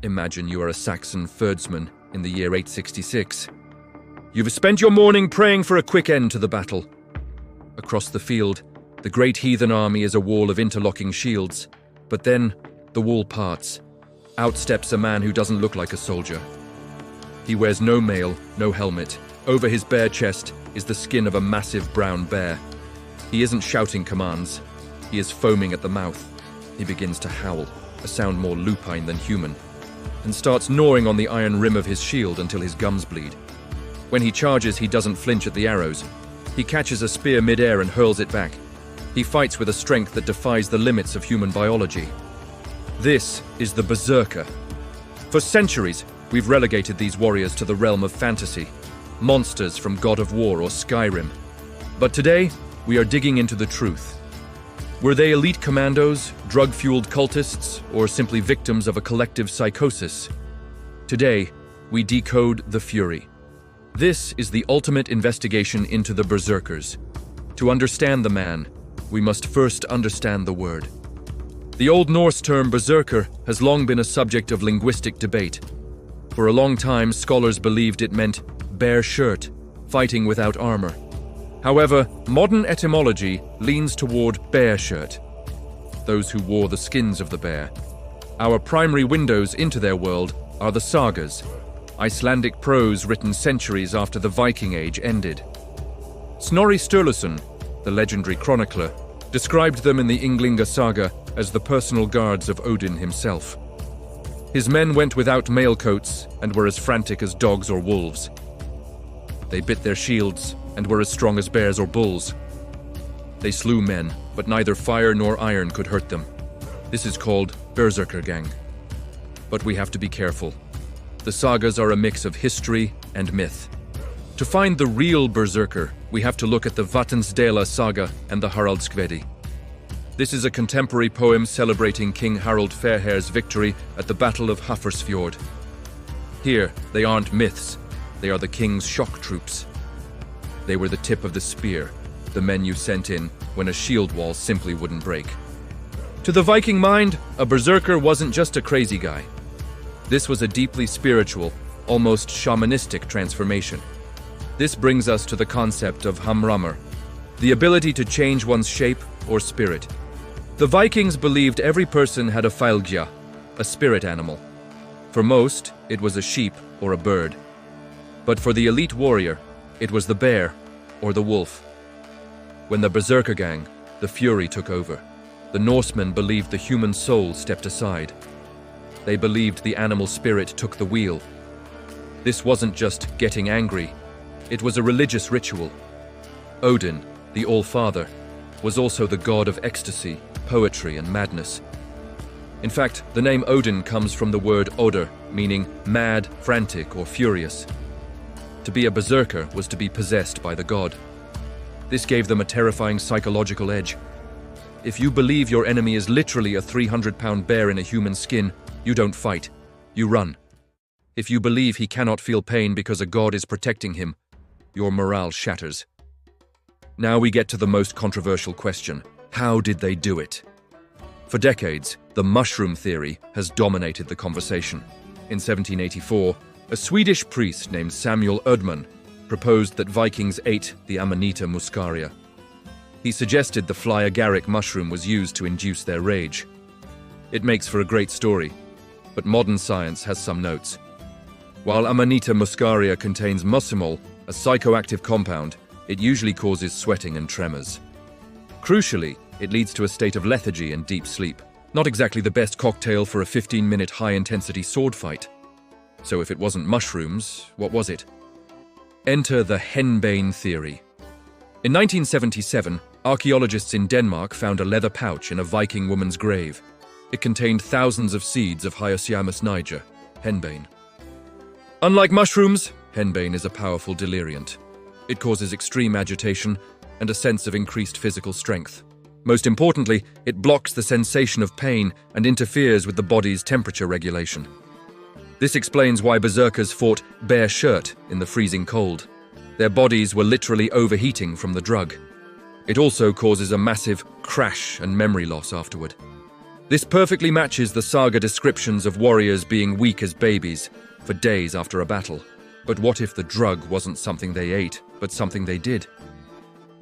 Imagine you are a Saxon herdsman in the year 866. You've spent your morning praying for a quick end to the battle. Across the field, the great heathen army is a wall of interlocking shields. But then, the wall parts. Out steps a man who doesn't look like a soldier. He wears no mail, no helmet. Over his bare chest is the skin of a massive brown bear. He isn't shouting commands. He is foaming at the mouth. He begins to howl, a sound more lupine than human, and starts gnawing on the iron rim of his shield until his gums bleed. When he charges, he doesn't flinch at the arrows. He catches a spear mid-air and hurls it back. He fights with a strength that defies the limits of human biology. This is the Berserker. For centuries, we've relegated these warriors to the realm of fantasy, monsters from God of War or Skyrim. But today, we are digging into the truth. Were they elite commandos, drug-fueled cultists, or simply victims of a collective psychosis? Today, we decode the fury. This is the ultimate investigation into the Berserkers. To understand the man, we must first understand the word. The Old Norse term berserker has long been a subject of linguistic debate. For a long time, scholars believed it meant bare shirt, fighting without armor. However, modern etymology leans toward bear shirt, those who wore the skins of the bear. Our primary windows into their world are the sagas, Icelandic prose written centuries after the Viking Age ended. Snorri Sturluson, the legendary chronicler, described them in the Ynglinga saga as the personal guards of Odin himself. His men went without mail coats and were as frantic as dogs or wolves. They bit their shields and were as strong as bears or bulls. They slew men, but neither fire nor iron could hurt them. This is called Berserker gang. But we have to be careful. The sagas are a mix of history and myth. To find the real Berserker, we have to look at the Vatnsdæla saga and the Haraldskvæði. This is a contemporary poem celebrating King Harald Fairhair's victory at the Battle of Hafrsfjord. Here, they aren't myths, they are the king's shock troops. They were the tip of the spear, the men you sent in when a shield wall simply wouldn't break. To the Viking mind, a berserker wasn't just a crazy guy. This was a deeply spiritual, almost shamanistic transformation. This brings us to the concept of hamramr, the ability to change one's shape or spirit. The Vikings believed every person had a fylgja, a spirit animal. For most, it was a sheep or a bird. But for the elite warrior, it was the bear or the wolf. When the Berserker gang, the fury took over, the Norsemen believed the human soul stepped aside. They believed the animal spirit took the wheel. This wasn't just getting angry, it was a religious ritual. Odin, the All-Father, was also the god of ecstasy, poetry, and madness. In fact, the name Odin comes from the word odr, meaning mad, frantic, or furious. To be a berserker was to be possessed by the god. This gave them a terrifying psychological edge. If you believe your enemy is literally a 300-pound bear in a human skin, you don't fight, you run. If you believe he cannot feel pain because a god is protecting him, your morale shatters. Now we get to the most controversial question. How did they do it? For decades, the mushroom theory has dominated the conversation. In 1784, a Swedish priest named Samuel Ödman proposed that Vikings ate the Amanita muscaria. He suggested the fly agaric mushroom was used to induce their rage. It makes for a great story, but modern science has some notes. While Amanita muscaria contains muscimol, a psychoactive compound, it usually causes sweating and tremors. Crucially, it leads to a state of lethargy and deep sleep. Not exactly the best cocktail for a 15-minute high-intensity sword fight. So if it wasn't mushrooms, what was it? Enter the henbane theory. In 1977, archaeologists in Denmark found a leather pouch in a Viking woman's grave. It contained thousands of seeds of Hyoscyamus niger, henbane. Unlike mushrooms, henbane is a powerful deliriant. It causes extreme agitation and a sense of increased physical strength. Most importantly, it blocks the sensation of pain and interferes with the body's temperature regulation. This explains why berserkers fought bare shirt in the freezing cold. Their bodies were literally overheating from the drug. It also causes a massive crash and memory loss afterward. This perfectly matches the saga descriptions of warriors being weak as babies for days after a battle. But what if the drug wasn't something they ate, but something they did?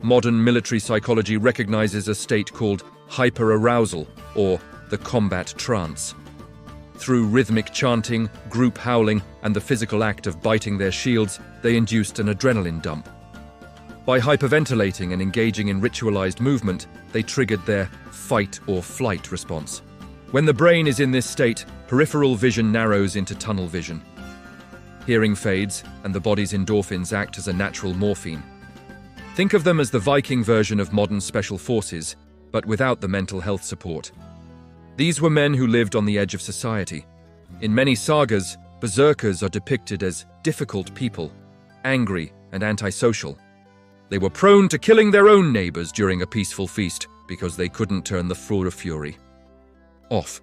Modern military psychology recognizes a state called hyperarousal, or the combat trance. Through rhythmic chanting, group howling, and the physical act of biting their shields, they induced an adrenaline dump. By hyperventilating and engaging in ritualized movement, they triggered their fight or flight response. When the brain is in this state, peripheral vision narrows into tunnel vision. Hearing fades, and the body's endorphins act as a natural morphine. Think of them as the Viking version of modern special forces, but without the mental health support. These were men who lived on the edge of society. In many sagas, Berserkers are depicted as difficult people, angry and antisocial. They were prone to killing their own neighbors during a peaceful feast because they couldn't turn the fury off.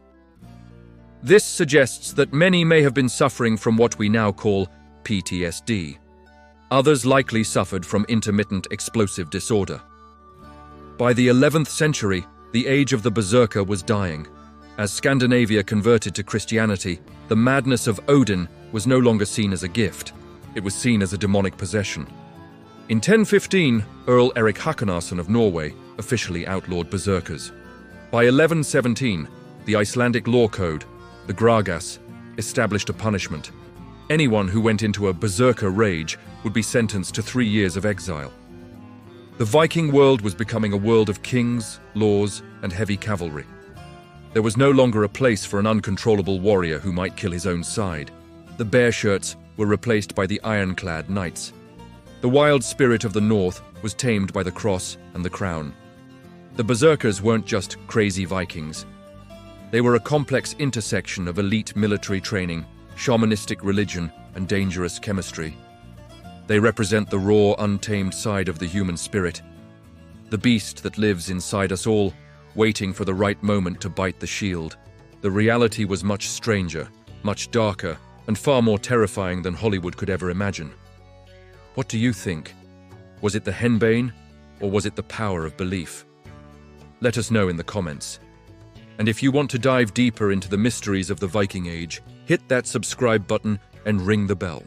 This suggests that many may have been suffering from what we now call PTSD. Others likely suffered from intermittent explosive disorder. By the 11th century, the age of the Berserker was dying. As Scandinavia converted to Christianity, the madness of Odin was no longer seen as a gift. It was seen as a demonic possession. In 1015, Earl Erik Hakansson of Norway officially outlawed Berserkers. By 1117, the Icelandic law code, the Gragas, established a punishment. Anyone who went into a Berserker rage would be sentenced to 3 years of exile. The Viking world was becoming a world of kings, laws, and heavy cavalry. There was no longer a place for an uncontrollable warrior who might kill his own side. The bear shirts were replaced by the ironclad knights. The wild spirit of the North was tamed by the cross and the crown. The Berserkers weren't just crazy Vikings. They were a complex intersection of elite military training, shamanistic religion, and dangerous chemistry. They represent the raw, untamed side of the human spirit, the beast that lives inside us all, waiting for the right moment to bite the shield. The reality was much stranger, much darker, and far more terrifying than Hollywood could ever imagine. What do you think? Was it the henbane, or was it the power of belief? Let us know in the comments. And if you want to dive deeper into the mysteries of the Viking Age, hit that subscribe button and ring the bell.